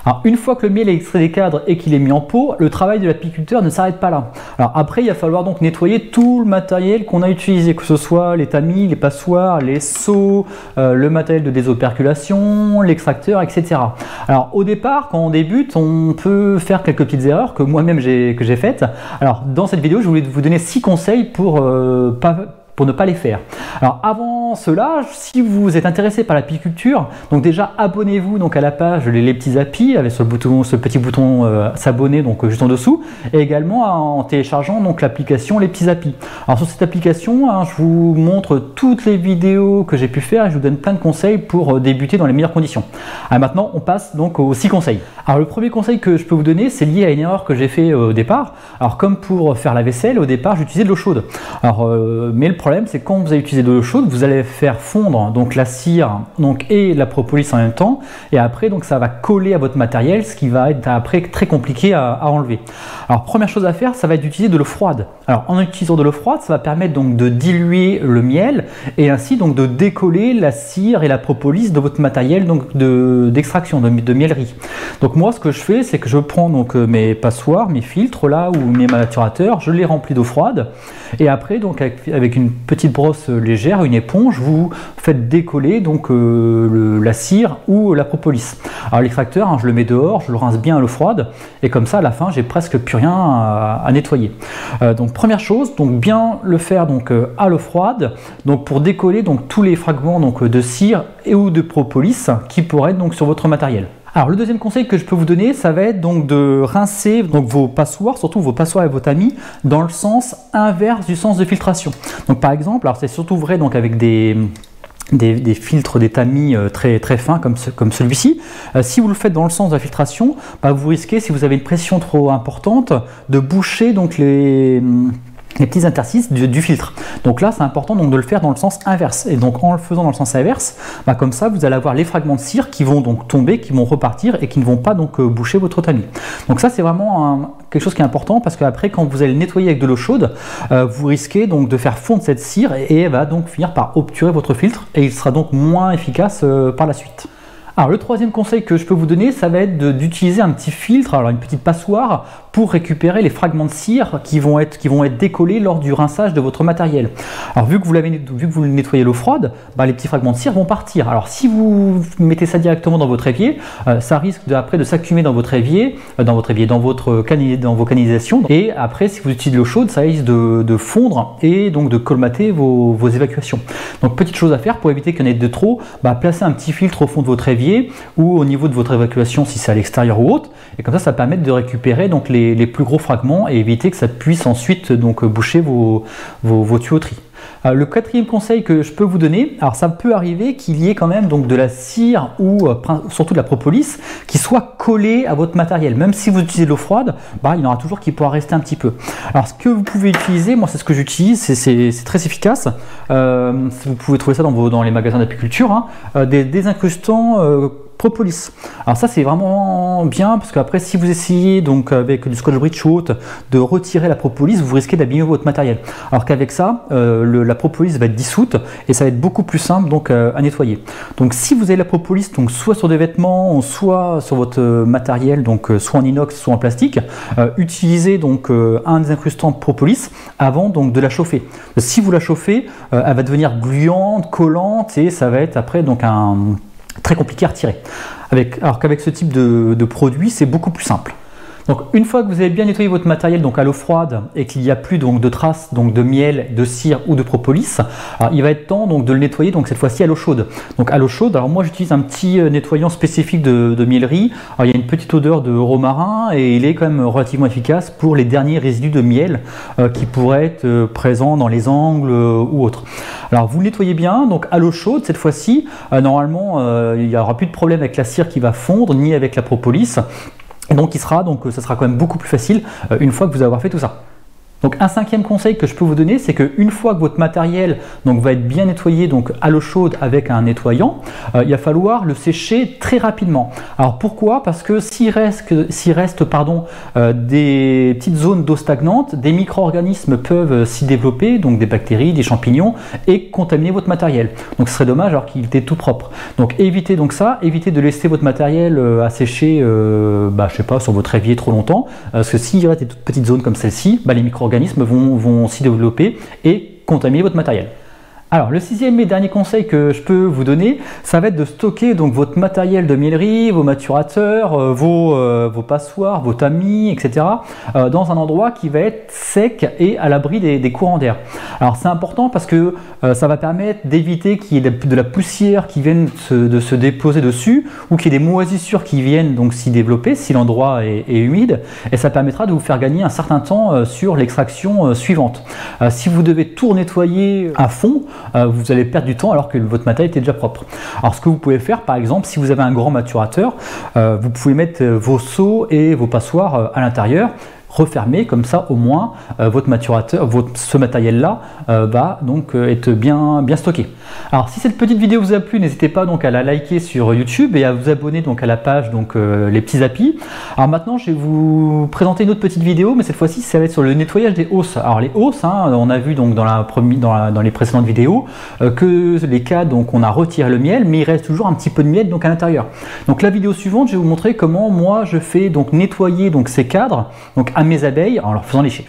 Alors une fois que le miel est extrait des cadres et qu'il est mis en pot, le travail de l'apiculteur ne s'arrête pas là. Alors après il va falloir donc nettoyer tout le matériel qu'on a utilisé, que ce soit les tamis, les passoires, les seaux, le matériel de désoperculation, l'extracteur, etc. Alors au départ, quand on débute, on peut faire quelques petites erreurs que moi-même j'ai faites. Alors dans cette vidéo, je voulais vous donner 6 conseils pour ne pas les faire. Alors avant cela, si vous êtes intéressé par l'apiculture, donc déjà abonnez-vous donc à la page Les Petits Apis avec ce petit bouton s'abonner donc juste en dessous, et également en téléchargeant donc l'application Les Petits Apis. Alors sur cette application, je vous montre toutes les vidéos que j'ai pu faire et je vous donne plein de conseils pour débuter dans les meilleures conditions. Alors maintenant, on passe donc aux 6 conseils. Alors le premier conseil que je peux vous donner, c'est lié à une erreur que j'ai fait au départ. Alors comme pour faire la vaisselle, au départ j'utilisais de l'eau chaude. Alors mais le problème, c'est que quand vous allez utiliser de l'eau chaude, vous allez faire fondre donc la cire et la propolis en même temps, et après donc ça va coller à votre matériel, ce qui va être après très compliqué à enlever. Alors première chose à faire, ça va être d'utiliser de l'eau froide. Alors en utilisant de l'eau froide, ça va permettre donc de diluer le miel et ainsi donc de décoller la cire et la propolis de votre matériel donc d'extraction de miellerie. Donc moi ce que je fais, c'est que je prends donc mes passoires, mes filtres là ou mes maturateurs, je les remplis d'eau froide et après donc avec une petite brosse légère, une éponge, vous faites décoller donc la cire ou la propolis. Alors l'extracteur, je le mets dehors, je le rince bien à l'eau froide et comme ça à la fin j'ai presque plus rien à nettoyer. Donc première chose, donc bien le faire donc à l'eau froide, donc pour décoller donc tous les fragments donc de cire et ou de propolis qui pourraient être donc sur votre matériel. Alors le deuxième conseil que je peux vous donner, ça va être donc de rincer donc vos passoires, surtout vos passoires et vos tamis, dans le sens inverse du sens de filtration. Donc par exemple, alors c'est surtout vrai donc avec des filtres, des tamis très fins comme celui-ci. Si vous le faites dans le sens de la filtration, vous risquez, si vous avez une pression trop importante, de boucher donc les petits interstices du filtre. Donc là, c'est important donc de le faire dans le sens inverse. Et donc en le faisant dans le sens inverse, comme ça, vous allez avoir les fragments de cire qui vont donc tomber, qui vont repartir et qui ne vont pas donc boucher votre tamis. Donc ça, c'est vraiment quelque chose qui est important parce qu'après, quand vous allez le nettoyer avec de l'eau chaude, vous risquez donc de faire fondre cette cire et elle va donc finir par obturer votre filtre et il sera donc moins efficace par la suite. Alors le troisième conseil que je peux vous donner, ça va être d'utiliser un petit filtre, alors une petite passoire, pour récupérer les fragments de cire qui vont être décollés lors du rinçage de votre matériel. Alors vu que vous le nettoyez à l'eau froide, les petits fragments de cire vont partir. Alors si vous mettez ça directement dans votre évier, ça risque après de s'accumuler dans votre évier, dans vos canalisations. Et après, si vous utilisez de l'eau chaude, ça risque de fondre et donc de colmater vos évacuations. Donc petite chose à faire pour éviter qu'il y en ait de trop, placez un petit filtre au fond de votre évier ou au niveau de votre évacuation si c'est à l'extérieur ou autre, et comme ça permet de récupérer donc les plus gros fragments et éviter que ça puisse ensuite donc boucher vos tuyauteries. Le quatrième conseil que je peux vous donner, alors ça peut arriver qu'il y ait quand même donc de la cire ou surtout de la propolis qui soit collée à votre matériel. Même si vous utilisez de l'eau froide, il y en aura toujours qui pourra rester un petit peu. Alors ce que vous pouvez utiliser, moi c'est ce que j'utilise, c'est très efficace. Vous pouvez trouver ça dans les magasins d'apiculture, des désincrustants propolis. Alors ça c'est vraiment bien parce qu'après si vous essayez donc avec du scotch bridge ou autre de retirer la propolis, vous risquez d'abîmer votre matériel. Alors qu'avec ça, la propolis va être dissoute et ça va être beaucoup plus simple donc à nettoyer. Donc si vous avez la propolis donc soit sur des vêtements, soit sur votre matériel donc soit en inox, soit en plastique, utilisez donc un désincrustant de propolis avant donc de la chauffer. Si vous la chauffez, elle va devenir gluante, collante et ça va être après donc très compliqué à retirer. Alors qu'avec ce type de produit, c'est beaucoup plus simple. Donc une fois que vous avez bien nettoyé votre matériel donc à l'eau froide et qu'il n'y a plus donc de traces donc de miel, de cire ou de propolis, alors il va être temps donc de le nettoyer donc cette fois-ci à l'eau chaude. Donc à l'eau chaude, alors moi j'utilise un petit nettoyant spécifique de miellerie. Alors il y a une petite odeur de romarin et il est quand même relativement efficace pour les derniers résidus de miel qui pourraient être présents dans les angles ou autres. Alors vous le nettoyez bien donc à l'eau chaude cette fois-ci. Normalement il n'y aura plus de problème avec la cire qui va fondre ni avec la propolis. Et donc ça sera quand même beaucoup plus facile une fois que vous avez fait tout ça. Donc un cinquième conseil que je peux vous donner, c'est qu'une fois que votre matériel donc, va être bien nettoyé donc, à l'eau chaude avec un nettoyant, il va falloir le sécher très rapidement. Alors pourquoi? Parce que s'il reste des petites zones d'eau stagnante, des micro-organismes peuvent s'y développer, donc des bactéries, des champignons, et contaminer votre matériel. Donc ce serait dommage alors qu'il était tout propre. Donc évitez donc ça, évitez de laisser votre matériel à sécher, je sais pas, sur votre évier trop longtemps, parce que s'il reste des toutes petites zones comme celle-ci, les micro-organismes vont s'y développer et contaminer votre matériel. Alors le sixième et dernier conseil que je peux vous donner, ça va être de stocker donc votre matériel de miellerie, vos maturateurs, vos passoires, vos tamis, etc. Dans un endroit qui va être sec et à l'abri des courants d'air. Alors c'est important parce que ça va permettre d'éviter qu'il y ait de la poussière qui vienne de se déposer dessus ou qu'il y ait des moisissures qui viennent donc s'y développer si l'endroit est humide, et ça permettra de vous faire gagner un certain temps sur l'extraction suivante. Si vous devez tout nettoyer à fond, vous allez perdre du temps alors que votre matériel était déjà propre. Alors ce que vous pouvez faire, par exemple, si vous avez un grand maturateur, vous pouvez mettre vos seaux et vos passoires à l'intérieur, refermer, comme ça au moins votre maturateur, ce matériel là va donc être bien stocké. Alors si cette petite vidéo vous a plu, n'hésitez pas donc à la liker sur YouTube et à vous abonner donc à la page donc les petits applis. Alors maintenant je vais vous présenter une autre petite vidéo, mais cette fois-ci ça va être sur le nettoyage des hausses. Alors les hausses, on a vu donc dans les précédentes vidéos que les cas donc on a retiré le miel, mais il reste toujours un petit peu de miel donc à l'intérieur. Donc la vidéo suivante, je vais vous montrer comment moi je fais donc nettoyer donc ces cadres donc à mes abeilles en leur faisant lécher.